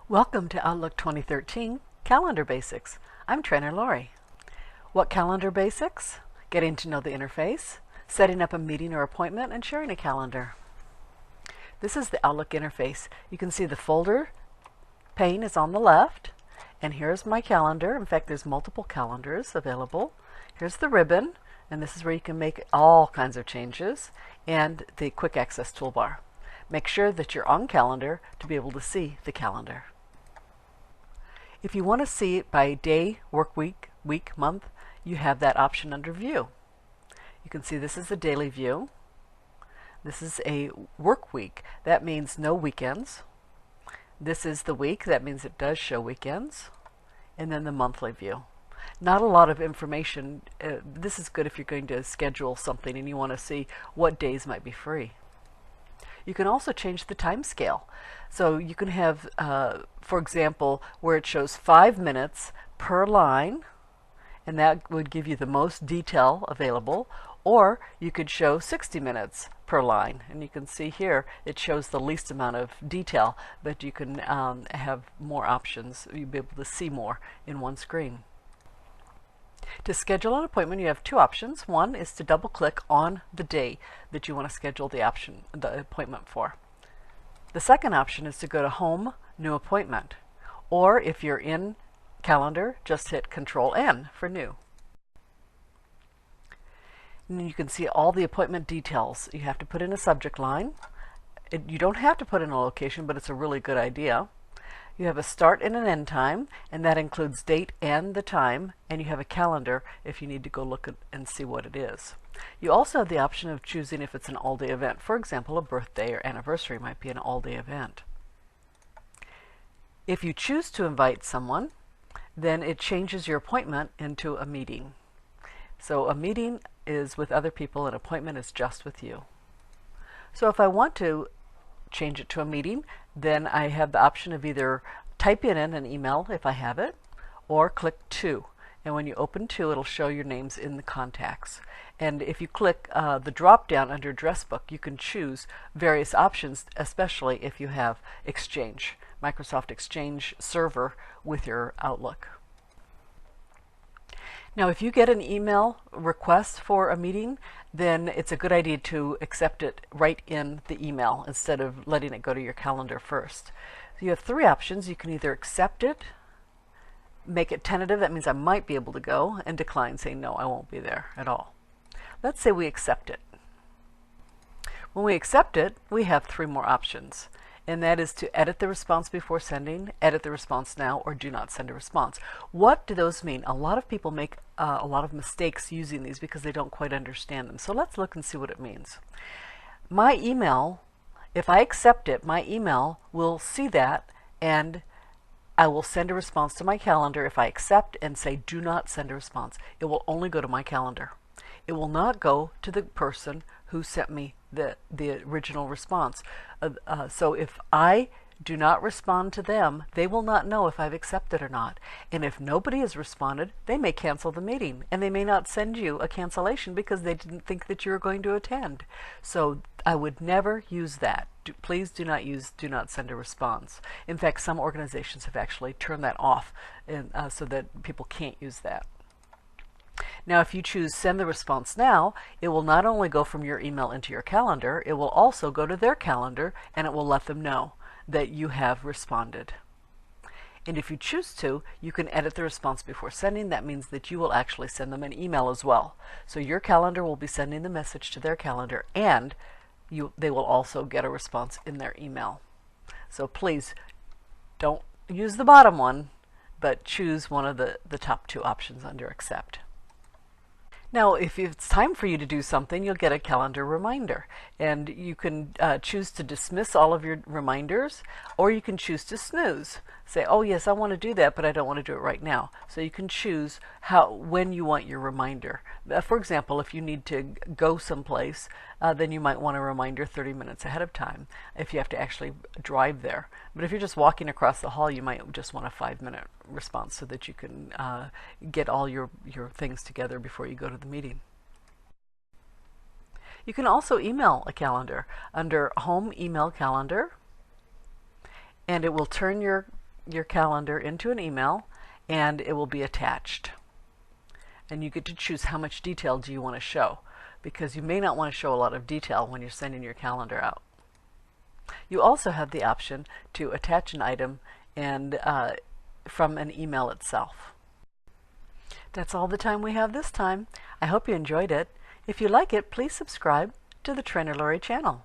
Welcome to Outlook 2013 Calendar Basics. I'm Trainer Lori. What calendar basics? Getting to know the interface, setting up a meeting or appointment, and sharing a calendar. This is the Outlook interface. You can see the folder pane is on the left, and here's my calendar. In fact, there's multiple calendars available. Here's the ribbon, and this is where you can make all kinds of changes, and the quick access toolbar. Make sure that you're on calendar to be able to see the calendar. If you want to see it by day, work week, month, you have that option under View. You can see this is the daily view. This is a work week. That means no weekends. This is the week. That means it does show weekends. And then the monthly view. Not a lot of information. This is good if you're going to schedule something and you want to see what days might be free. You can also change the time scale. So you can have, for example, where it shows 5 minutes per line, and that would give you the most detail available, or you could show 60 minutes per line. And you can see here it shows the least amount of detail, but you can have more options. You'll be able to see more in one screen. To schedule an appointment, you have two options. One is to double-click on the day that you want to schedule the appointment for. The second option is to go to Home, New Appointment. Or if you're in Calendar, just hit Control-N for New. And you can see all the appointment details. You have to put in a subject line. You don't have to put in a location, but it's a really good idea. You have a start and an end time, and that includes date and the time, and you have a calendar if you need to go look at and see what it is. You also have the option of choosing if it's an all-day event. For example, a birthday or anniversary might be an all-day event. If you choose to invite someone, then it changes your appointment into a meeting. So a meeting is with other people, an appointment is just with you. So if I want to change it to a meeting, then I have the option of either typing in an email if I have it, or click To. And when you open To, it'll show your names in the contacts. And if you click the drop down under Address Book, you can choose various options, especially if you have Exchange, Microsoft Exchange server with your Outlook. Now, if you get an email request for a meeting, then it's a good idea to accept it right in the email instead of letting it go to your calendar first. So you have three options. You can either accept it, make it tentative, that means I might be able to go, and decline, saying no, I won't be there at all. Let's say we accept it. When we accept it, we have three more options. And that is to edit the response before sending, edit the response now, or do not send a response. What do those mean? A lot of people make a lot of mistakes using these because they don't quite understand them. So let's look and see what it means. My email, if I accept it, my email will see that, and I will send a response to my calendar. If I accept and say do not send a response, it will only go to my calendar. It will not go to the person who sent me the original response. So if I do not respond to them, they will not know if I've accepted or not. And if nobody has responded, they may cancel the meeting, and they may not send you a cancellation because they didn't think that you were going to attend. So I would never use that. Please do not use do not send a response. In fact, some organizations have actually turned that off so that people can't use that. Now, if you choose Send the Response Now, it will not only go from your email into your calendar, it will also go to their calendar, and it will let them know that you have responded. And if you choose to, you can edit the response before sending. That means that you will actually send them an email as well. So your calendar will be sending the message to their calendar, and they will also get a response in their email. So please don't use the bottom one, but choose one of the top two options under Accept. Now, if it's time for you to do something, you'll get a calendar reminder, and you can choose to dismiss all of your reminders, or you can choose to snooze. Say, oh yes, I want to do that, but I don't want to do it right now. So you can choose when you want your reminder. For example, if you need to go someplace, then you might want a reminder 30 minutes ahead of time if you have to actually drive there. But if you're just walking across the hall, you might just want a 5-minute response so that you can get all your things together before you go to the meeting. You can also email a calendar under Home Email Calendar, and it will turn your your calendar into an email and it will be attached. And you get to choose how much detail do you want to show, because you may not want to show a lot of detail when you're sending your calendar out. You also have the option to attach an item and from an email itself. That's all the time we have this time. I hope you enjoyed it. If you like it, please subscribe to the Trainer Lori channel.